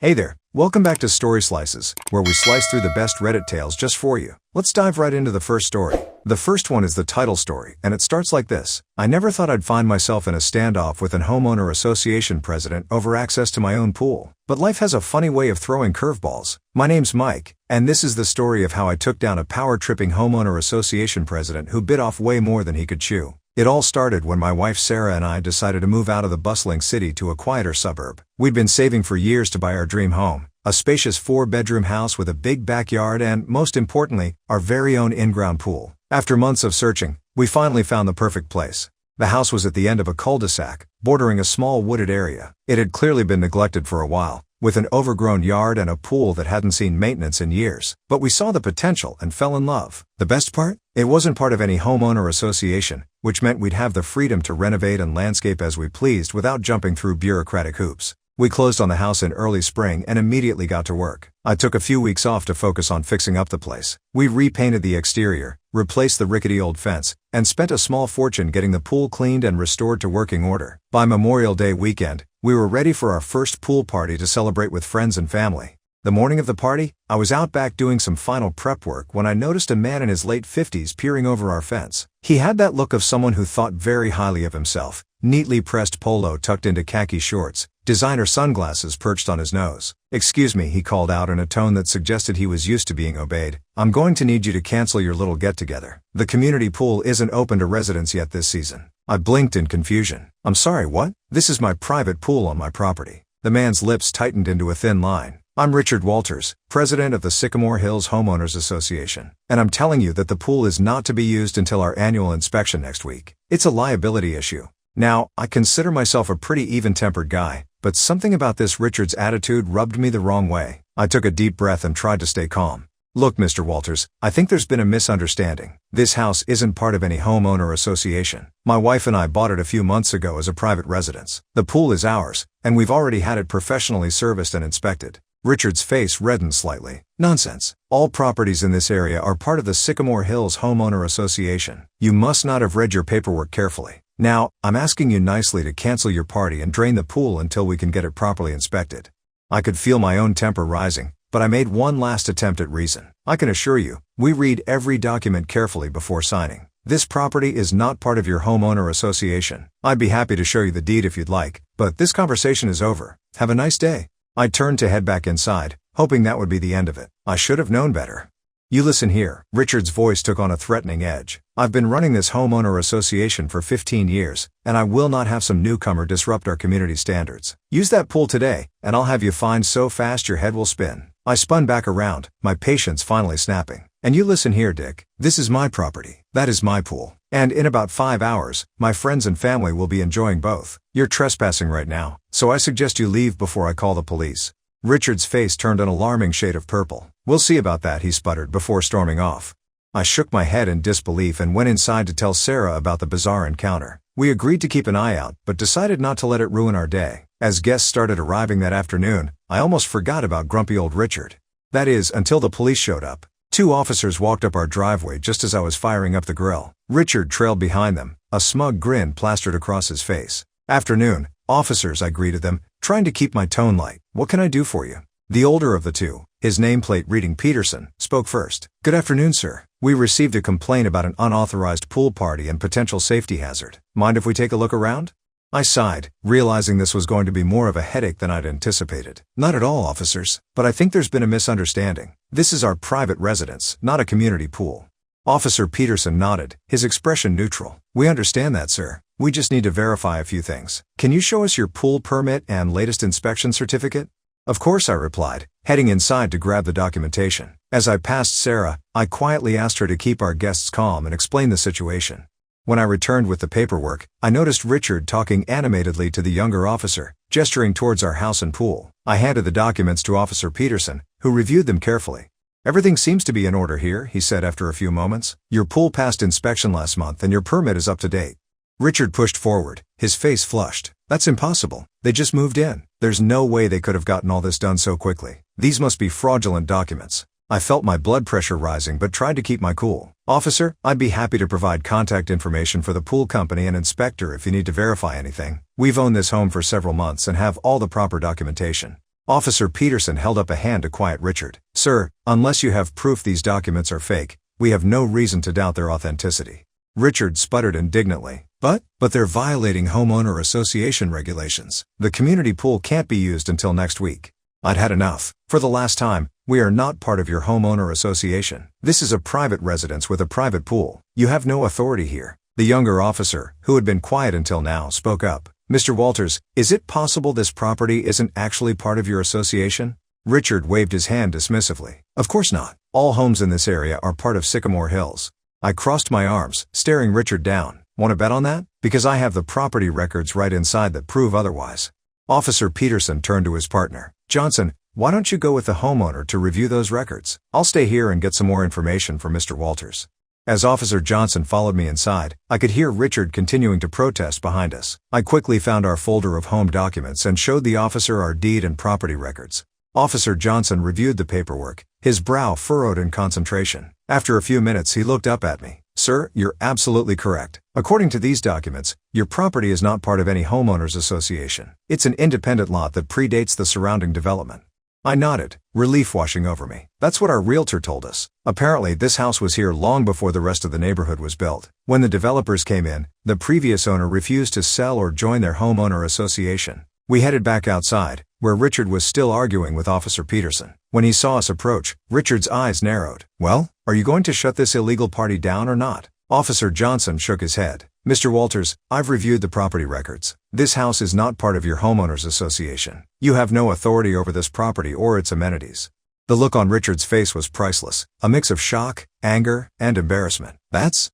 Hey there, welcome back to Story Slices, where we slice through the best Reddit tales just for you. Let's dive right into the first story. The first one is the Tittle story, and it starts like this. I never thought I'd find myself in a standoff with an homeowner association president over access to my own pool. But life has a funny way of throwing curveballs. My name's Mike, and this is the story of how I took down a power-tripping homeowner association president who bit off way more than he could chew. It all started when my wife Sarah and I decided to move out of the bustling city to a quieter suburb. We'd been saving for years to buy our dream home, a spacious 4-bedroom house with a big backyard and, most importantly, our very own in-ground pool. After months of searching, we finally found the perfect place. The house was at the end of a cul-de-sac, bordering a small wooded area. It had clearly been neglected for a while, with an overgrown yard and a pool that hadn't seen maintenance in years. But we saw the potential and fell in love. The best part? It wasn't part of any homeowner association, which meant we'd have the freedom to renovate and landscape as we pleased without jumping through bureaucratic hoops. We closed on the house in early spring and immediately got to work. I took a few weeks off to focus on fixing up the place. We repainted the exterior, replaced the rickety old fence, and spent a small fortune getting the pool cleaned and restored to working order. By Memorial Day weekend, we were ready for our first pool party to celebrate with friends and family. The morning of the party, I was out back doing some final prep work when I noticed a man in his late 50s peering over our fence. He had that look of someone who thought very highly of himself, neatly pressed polo tucked into khaki shorts, designer sunglasses perched on his nose. "Excuse me," he called out in a tone that suggested he was used to being obeyed. "I'm going to need you to cancel your little get-together. The community pool isn't open to residents yet this season." I blinked in confusion. "I'm sorry, what?" "This is my private pool on my property." The man's lips tightened into a thin line. "I'm Richard Walters, president of the Sycamore Hills Homeowners Association, and I'm telling you that the pool is not to be used until our annual inspection next week. It's a liability issue." Now, I consider myself a pretty even-tempered guy, but something about this Richard's attitude rubbed me the wrong way. I took a deep breath and tried to stay calm. "Look, Mr. Walters, I think there's been a misunderstanding. This house isn't part of any homeowner association. My wife and I bought it a few months ago as a private residence. The pool is ours, and we've already had it professionally serviced and inspected." Richard's face reddened slightly. "Nonsense. All properties in this area are part of the Sycamore Hills Homeowner Association. You must not have read your paperwork carefully. Now, I'm asking you nicely to cancel your party and drain the pool until we can get it properly inspected." I could feel my own temper rising, but I made one last attempt at reason. "I can assure you, we read every document carefully before signing. This property is not part of your homeowner association. I'd be happy to show you the deed if you'd like, but this conversation is over. Have a nice day." I turned to head back inside, hoping that would be the end of it. I should have known better. "You listen here." Richard's voice took on a threatening edge. "I've been running this homeowner association for 15 years, and I will not have some newcomer disrupt our community standards. Use that pool today, and I'll have you fined so fast your head will spin." I spun back around, my patience finally snapping. "And you listen here, Dick. This is my property. That is my pool. And in about 5 hours, my friends and family will be enjoying both. You're trespassing right now, so I suggest you leave before I call the police." Richard's face turned an alarming shade of purple. "We'll see about that," he sputtered before storming off. I shook my head in disbelief and went inside to tell Sarah about the bizarre encounter. We agreed to keep an eye out, but decided not to let it ruin our day. As guests started arriving that afternoon, I almost forgot about grumpy old Richard. That is, until the police showed up. 2 officers walked up our driveway just as I was firing up the grill. Richard trailed behind them, a smug grin plastered across his face. "Afternoon, officers," I greeted them, trying to keep my tone light. "What can I do for you?" The older of the two, his nameplate reading Peterson, spoke first. "Good afternoon, sir. We received a complaint about an unauthorized pool party and potential safety hazard. Mind if we take a look around?" I sighed, realizing this was going to be more of a headache than I'd anticipated. "Not at all, officers, but I think there's been a misunderstanding. This is our private residence, not a community pool." Officer Peterson nodded, his expression neutral. "We understand that, sir. We just need to verify a few things. Can you show us your pool permit and latest inspection certificate?" "Of course," I replied, heading inside to grab the documentation. As I passed Sarah, I quietly asked her to keep our guests calm and explain the situation. When I returned with the paperwork, I noticed Richard talking animatedly to the younger officer, gesturing towards our house and pool. I handed the documents to Officer Peterson, who reviewed them carefully. "Everything seems to be in order here," he said after a few moments. "Your pool passed inspection last month and your permit is up to date." Richard pushed forward, his face flushed. "That's impossible. They just moved in. There's no way they could have gotten all this done so quickly. These must be fraudulent documents." I felt my blood pressure rising but tried to keep my cool. "Officer, I'd be happy to provide contact information for the pool company and inspector if you need to verify anything. We've owned this home for several months and have all the proper documentation." Officer Peterson held up a hand to quiet Richard. Sir, unless you have proof these documents are fake, we have no reason to doubt their authenticity. Richard sputtered indignantly. But they're violating homeowner association regulations. The community pool can't be used until next week. I'd had enough. For the last time, we are not part of your homeowner association. This is a private residence with a private pool. You have no authority here. The younger officer, who had been quiet until now, spoke up. Mr. Walters, is it possible this property isn't actually part of your association? Richard waved his hand dismissively. Of course not. All homes in this area are part of Sycamore Hills. I crossed my arms, staring Richard down. Want to bet on that? Because I have the property records right inside that prove otherwise. Officer Peterson turned to his partner. Johnson, why don't you go with the homeowner to review those records? I'll stay here and get some more information from Mr. Walters. As Officer Johnson followed me inside, I could hear Richard continuing to protest behind us. I quickly found our folder of home documents and showed the officer our deed and property records. Officer Johnson reviewed the paperwork, his brow furrowed in concentration. After a few minutes, he looked up at me. Sir, you're absolutely correct. According to these documents, your property is not part of any homeowners association. It's an independent lot that predates the surrounding development. I nodded, relief washing over me. That's what our realtor told us. Apparently, this house was here long before the rest of the neighborhood was built. When the developers came in, the previous owner refused to sell or join their homeowner association. We headed back outside, where Richard was still arguing with Officer Peterson. When he saw us approach, Richard's eyes narrowed. Well, are you going to shut this illegal party down or not? Officer Johnson shook his head. Mr. Walters, I've reviewed the property records. This house is not part of your homeowners association. You have no authority over this property or its amenities. The look on Richard's face was priceless, a mix of shock, anger, and embarrassment. That's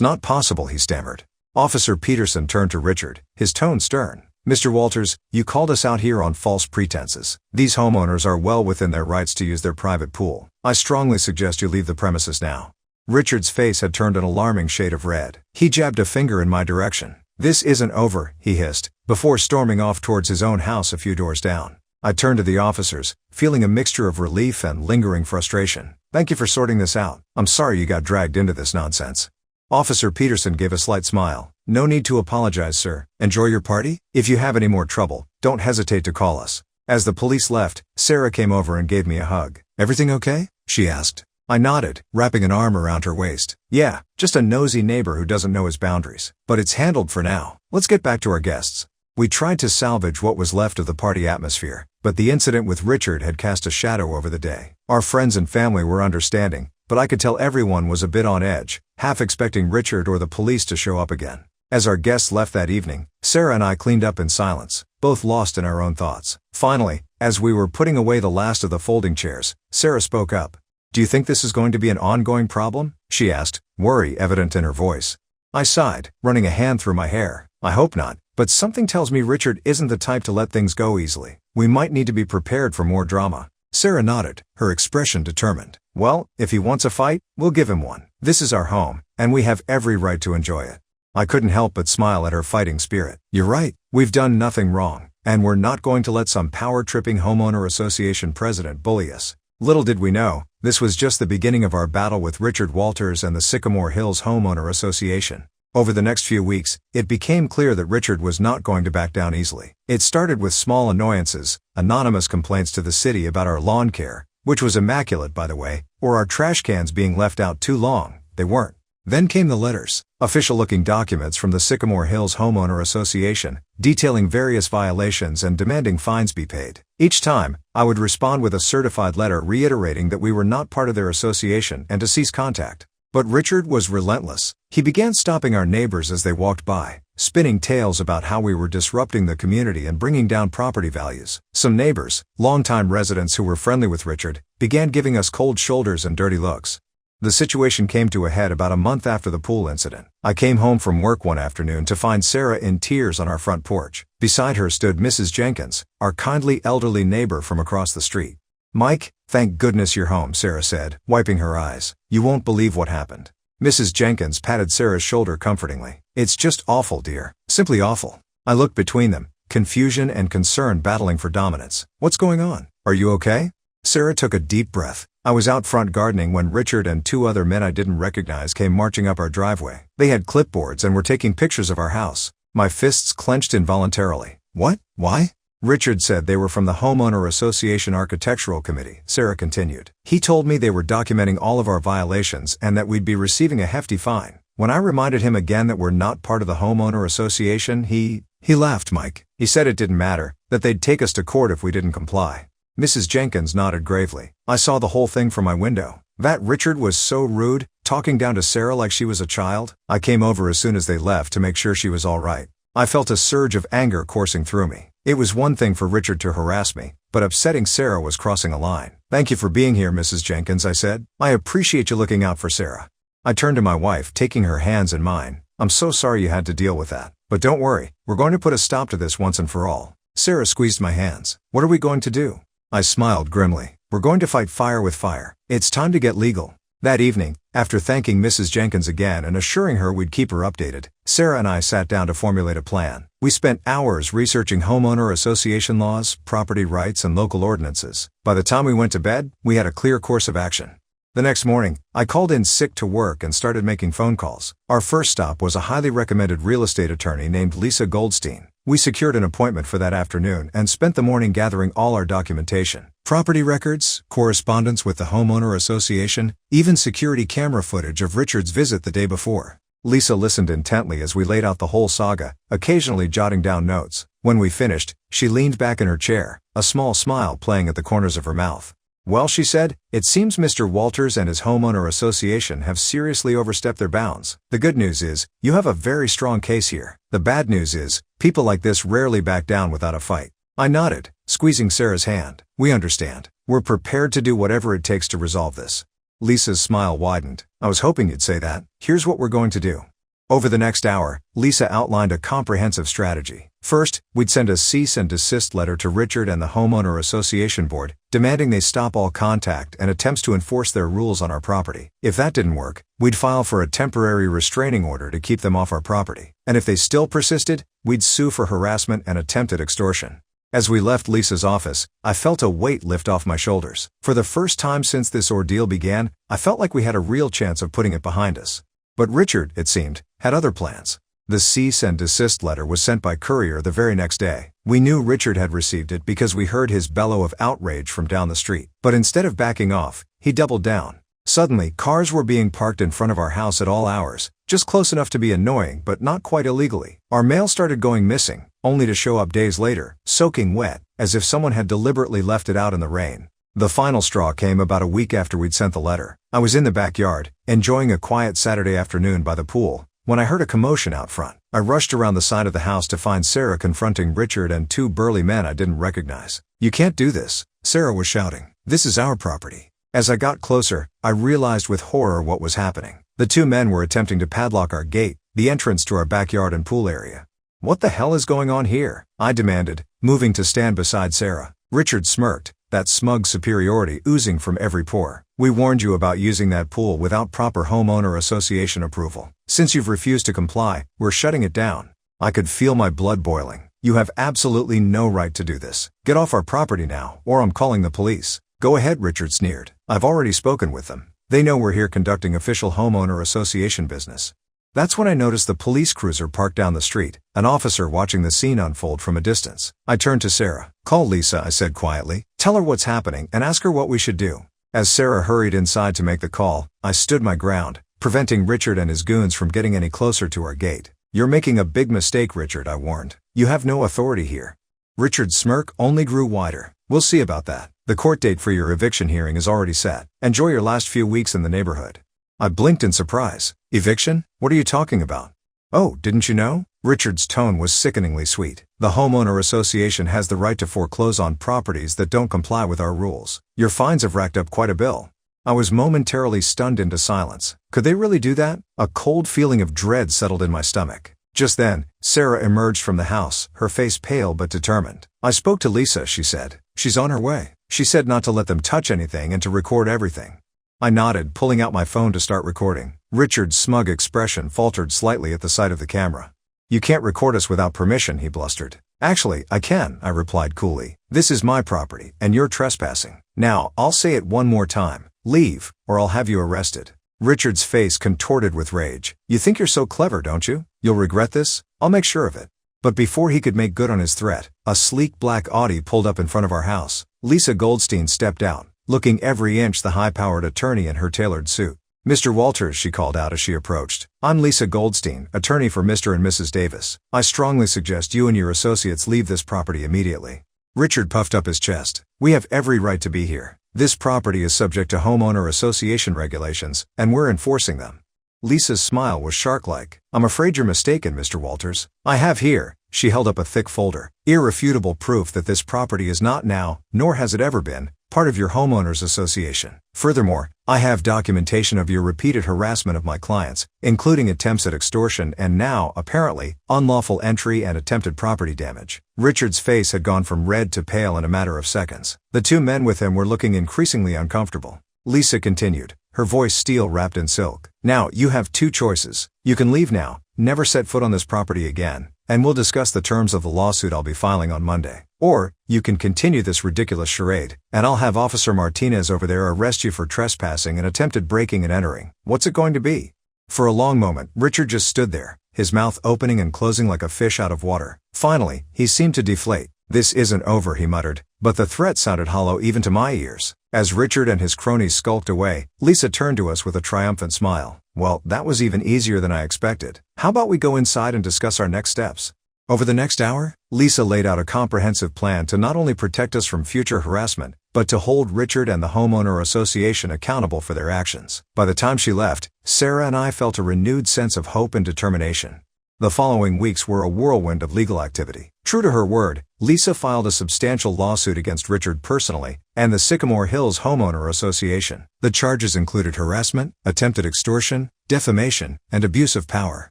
not possible, he stammered. Officer Peterson turned to Richard, his tone stern. Mr. Walters, you called us out here on false pretenses. These homeowners are well within their rights to use their private pool. I strongly suggest you leave the premises now. Richard's face had turned an alarming shade of red. He jabbed a finger in my direction. This isn't over, he hissed, before storming off towards his own house a few doors down. I turned to the officers, feeling a mixture of relief and lingering frustration. Thank you for sorting this out. I'm sorry you got dragged into this nonsense. Officer Peterson gave a slight smile. No need to apologize, sir. Enjoy your party? If you have any more trouble, don't hesitate to call us. As the police left, Sarah came over and gave me a hug. Everything okay? She asked. I nodded, wrapping an arm around her waist. Yeah, just a nosy neighbor who doesn't know his boundaries. But it's handled for now. Let's get back to our guests. We tried to salvage what was left of the party atmosphere, but the incident with Richard had cast a shadow over the day. Our friends and family were understanding, but I could tell everyone was a bit on edge, half expecting Richard or the police to show up again. As our guests left that evening, Sarah and I cleaned up in silence, both lost in our own thoughts. Finally, as we were putting away the last of the folding chairs, Sarah spoke up. Do you think this is going to be an ongoing problem? She asked, worry evident in her voice. I sighed, running a hand through my hair. I hope not, but something tells me Richard isn't the type to let things go easily. We might need to be prepared for more drama. Sarah nodded, her expression determined. Well, if he wants a fight, we'll give him one. This is our home, and we have every right to enjoy it. I couldn't help but smile at her fighting spirit. You're right, we've done nothing wrong, and we're not going to let some power-tripping homeowner association president bully us. Little did we know, this was just the beginning of our battle with Richard Walters and the Sycamore Hills Homeowner Association. Over the next few weeks, it became clear that Richard was not going to back down easily. It started with small annoyances, anonymous complaints to the city about our lawn care, which was immaculate by the way, or our trash cans being left out too long. They weren't. Then came the letters, official-looking documents from the Sycamore Hills Homeowner Association, detailing various violations and demanding fines be paid. Each time, I would respond with a certified letter reiterating that we were not part of their association and to cease contact. But Richard was relentless. He began stopping our neighbors as they walked by, spinning tales about how we were disrupting the community and bringing down property values. Some neighbors, longtime residents who were friendly with Richard, began giving us cold shoulders and dirty looks. The situation came to a head about a month after the pool incident. I came home from work one afternoon to find Sarah in tears on our front porch. Beside her stood Mrs. Jenkins, our kindly elderly neighbor from across the street. Mike, thank goodness you're home, Sarah said, wiping her eyes. You won't believe what happened. Mrs. Jenkins patted Sarah's shoulder comfortingly. It's just awful, dear. Simply awful. I looked between them, confusion and concern battling for dominance. What's going on? Are you okay? Sarah took a deep breath. I was out front gardening when Richard and two other men I didn't recognize came marching up our driveway. They had clipboards and were taking pictures of our house. My fists clenched involuntarily. What? Why? Richard said they were from the Homeowner Association Architectural Committee, Sarah continued. He told me they were documenting all of our violations and that we'd be receiving a hefty fine. When I reminded him again that we're not part of the Homeowner Association, he laughed, Mike. He said it didn't matter, that they'd take us to court if we didn't comply. Mrs. Jenkins nodded gravely. I saw the whole thing from my window. That Richard was so rude, talking down to Sarah like she was a child. I came over as soon as they left to make sure she was all right. I felt a surge of anger coursing through me. It was one thing for Richard to harass me, but upsetting Sarah was crossing a line. Thank you for being here, Mrs. Jenkins, I said. I appreciate you looking out for Sarah. I turned to my wife, taking her hands in mine. I'm so sorry you had to deal with that. But don't worry, we're going to put a stop to this once and for all. Sarah squeezed my hands. What are we going to do? I smiled grimly. We're going to fight fire with fire. It's time to get legal. That evening, after thanking Mrs. Jenkins again and assuring her we'd keep her updated, Sarah and I sat down to formulate a plan. We spent hours researching homeowner association laws, property rights, and local ordinances. By the time we went to bed, we had a clear course of action. The next morning, I called in sick to work and started making phone calls. Our first stop was a highly recommended real estate attorney named Lisa Goldstein. We secured an appointment for that afternoon and spent the morning gathering all our documentation. Property records, correspondence with the homeowner association, even security camera footage of Richard's visit the day before. Lisa listened intently as we laid out the whole saga, occasionally jotting down notes. When we finished, she leaned back in her chair, a small smile playing at the corners of her mouth. Well, she said, it seems Mr. Walters and his homeowner association have seriously overstepped their bounds. The good news is, you have a very strong case here. The bad news is, people like this rarely back down without a fight. I nodded, squeezing Sarah's hand. We understand. We're prepared to do whatever it takes to resolve this. Lisa's smile widened. I was hoping you'd say that. Here's what we're going to do. Over the next hour, Lisa outlined a comprehensive strategy. First, we'd send a cease and desist letter to Richard and the Homeowner Association Board, demanding they stop all contact and attempts to enforce their rules on our property. If that didn't work, we'd file for a temporary restraining order to keep them off our property. And if they still persisted, we'd sue for harassment and attempted extortion. As we left Lisa's office, I felt a weight lift off my shoulders. For the first time since this ordeal began, I felt like we had a real chance of putting it behind us. But Richard, it seemed, had other plans. The cease and desist letter was sent by courier the very next day. We knew Richard had received it because we heard his bellow of outrage from down the street. But instead of backing off, he doubled down. Suddenly, cars were being parked in front of our house at all hours, just close enough to be annoying but not quite illegally. Our mail started going missing, only to show up days later, soaking wet, as if someone had deliberately left it out in the rain. The final straw came about a week after we'd sent the letter. I was in the backyard, enjoying a quiet Saturday afternoon by the pool, when I heard a commotion out front. I rushed around the side of the house to find Sarah confronting Richard and two burly men I didn't recognize. You can't do this, Sarah was shouting. This is our property. As I got closer, I realized with horror what was happening. The two men were attempting to padlock our gate, the entrance to our backyard and pool area. What the hell is going on here? I demanded, moving to stand beside Sarah. Richard smirked, that smug superiority oozing from every pore. We warned you about using that pool without proper homeowner association approval. Since you've refused to comply, we're shutting it down. I could feel my blood boiling. You have absolutely no right to do this. Get off our property now, or I'm calling the police. Go ahead, Richard sneered. I've already spoken with them. They know we're here conducting official homeowner association business. That's when I noticed the police cruiser parked down the street, an officer watching the scene unfold from a distance. I turned to Sarah. Call Lisa, I said quietly. Tell her what's happening and ask her what we should do. As Sarah hurried inside to make the call, I stood my ground, preventing Richard and his goons from getting any closer to our gate. You're making a big mistake, Richard, I warned. You have no authority here. Richard's smirk only grew wider. We'll see about that. The court date for your eviction hearing is already set. Enjoy your last few weeks in the neighborhood. I blinked in surprise. Eviction? What are you talking about? Oh, didn't you know? Richard's tone was sickeningly sweet. The homeowner association has the right to foreclose on properties that don't comply with our rules. Your fines have racked up quite a bill. I was momentarily stunned into silence. Could they really do that? A cold feeling of dread settled in my stomach. Just then, Sarah emerged from the house, her face pale but determined. I spoke to Lisa, she said. She's on her way. She said not to let them touch anything and to record everything. I nodded, pulling out my phone to start recording. Richard's smug expression faltered slightly at the sight of the camera. You can't record us without permission, he blustered. Actually, I can, I replied coolly. This is my property, and you're trespassing. Now, I'll say it one more time. Leave, or I'll have you arrested. Richard's face contorted with rage. You think you're so clever, don't you? You'll regret this? I'll make sure of it. But before he could make good on his threat, a sleek black Audi pulled up in front of our house. Lisa Goldstein stepped out, looking every inch the high-powered attorney in her tailored suit. "Mr. Walters," she called out as she approached. "I'm Lisa Goldstein, attorney for Mr. and Mrs. Davis. I strongly suggest you and your associates leave this property immediately." Richard puffed up his chest. "We have every right to be here. This property is subject to homeowner association regulations, and we're enforcing them." Lisa's smile was shark-like. "I'm afraid you're mistaken, Mr. Walters. I have here," she held up a thick folder, "irrefutable proof that this property is not now, nor has it ever been, part of your homeowners association. Furthermore, I have documentation of your repeated harassment of my clients, including attempts at extortion and now, apparently, unlawful entry and attempted property damage." Richard's face had gone from red to pale in a matter of seconds. The two men with him were looking increasingly uncomfortable. Lisa continued, her voice steel wrapped in silk. "Now, you have two choices. You can leave now, never set foot on this property again, and we'll discuss the terms of the lawsuit I'll be filing on Monday. Or, you can continue this ridiculous charade, and I'll have Officer Martinez over there arrest you for trespassing and attempted breaking and entering. What's it going to be?" For a long moment, Richard just stood there, his mouth opening and closing like a fish out of water. Finally, he seemed to deflate. "This isn't over," he muttered, but the threat sounded hollow even to my ears. As Richard and his cronies skulked away, Lisa turned to us with a triumphant smile. "Well, that was even easier than I expected. How about we go inside and discuss our next steps?" Over the next hour, Lisa laid out a comprehensive plan to not only protect us from future harassment, but to hold Richard and the homeowner association accountable for their actions. By the time she left, Sarah and I felt a renewed sense of hope and determination. The following weeks were a whirlwind of legal activity. True to her word, Lisa filed a substantial lawsuit against Richard personally and the Sycamore Hills Homeowner Association. The charges included harassment, attempted extortion, defamation, and abuse of power.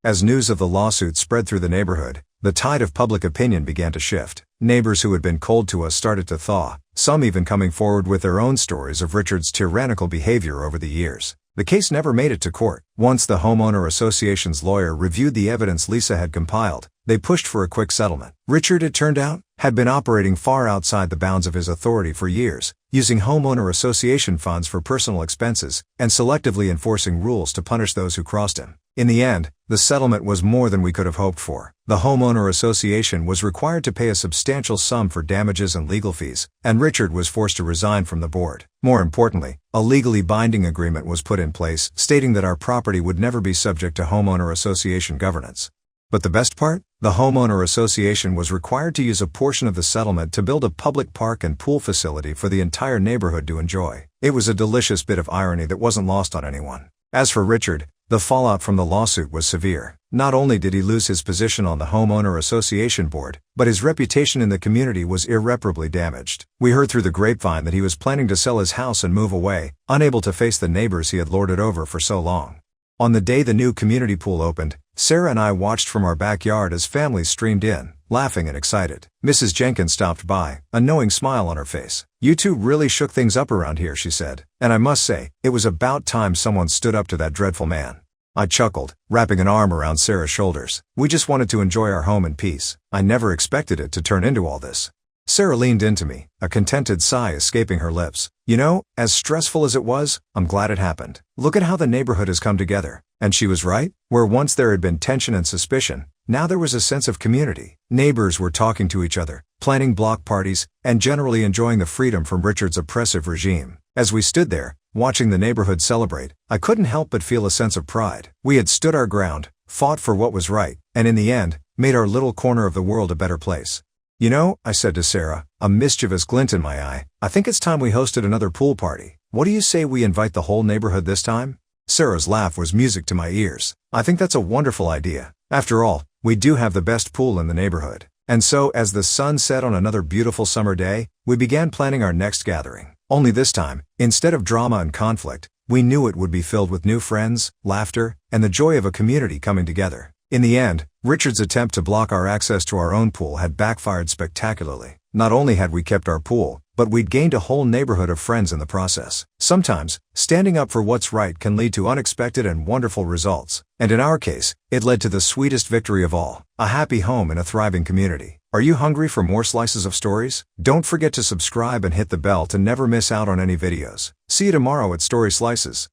As news of the lawsuit spread through the neighborhood, the tide of public opinion began to shift. Neighbors who had been cold to us started to thaw, some even coming forward with their own stories of Richard's tyrannical behavior over the years. The case never made it to court. Once the homeowner association's lawyer reviewed the evidence Lisa had compiled, they pushed for a quick settlement. Richard, it turned out, had been operating far outside the bounds of his authority for years, using homeowner association funds for personal expenses, and selectively enforcing rules to punish those who crossed him. In the end, the settlement was more than we could have hoped for. The homeowner association was required to pay a substantial sum for damages and legal fees, and Richard was forced to resign from the board. More importantly, a legally binding agreement was put in place stating that our property would never be subject to homeowner association governance. But the best part? The homeowner association was required to use a portion of the settlement to build a public park and pool facility for the entire neighborhood to enjoy. It was a delicious bit of irony that wasn't lost on anyone. As for Richard, the fallout from the lawsuit was severe. Not only did he lose his position on the homeowner association board, but his reputation in the community was irreparably damaged. We heard through the grapevine that he was planning to sell his house and move away, unable to face the neighbors he had lorded over for so long. On the day the new community pool opened, Sarah and I watched from our backyard as families streamed in, laughing and excited. Mrs. Jenkins stopped by, a knowing smile on her face. "You two really shook things up around here," she said. "And I must say, it was about time someone stood up to that dreadful man." I chuckled, wrapping an arm around Sarah's shoulders. "We just wanted to enjoy our home in peace. I never expected it to turn into all this." Sarah leaned into me, a contented sigh escaping her lips. "You know, as stressful as it was, I'm glad it happened. Look at how the neighborhood has come together." And she was right. Where once there had been tension and suspicion, now there was a sense of community. Neighbors were talking to each other, planning block parties, and generally enjoying the freedom from Richard's oppressive regime. As we stood there, watching the neighborhood celebrate, I couldn't help but feel a sense of pride. We had stood our ground, fought for what was right, and in the end, made our little corner of the world a better place. "You know," I said to Sarah, a mischievous glint in my eye, "I think it's time we hosted another pool party. What do you say we invite the whole neighborhood this time?" Sarah's laugh was music to my ears. "I think that's a wonderful idea. After all, we do have the best pool in the neighborhood." And so, as the sun set on another beautiful summer day, we began planning our next gathering. Only this time, instead of drama and conflict, we knew it would be filled with new friends, laughter, and the joy of a community coming together. In the end, Richard's attempt to block our access to our own pool had backfired spectacularly. Not only had we kept our pool, but we'd gained a whole neighborhood of friends in the process. Sometimes, standing up for what's right can lead to unexpected and wonderful results. And in our case, it led to the sweetest victory of all, a happy home in a thriving community. Are you hungry for more slices of stories? Don't forget to subscribe and hit the bell to never miss out on any videos. See you tomorrow at Story Slices.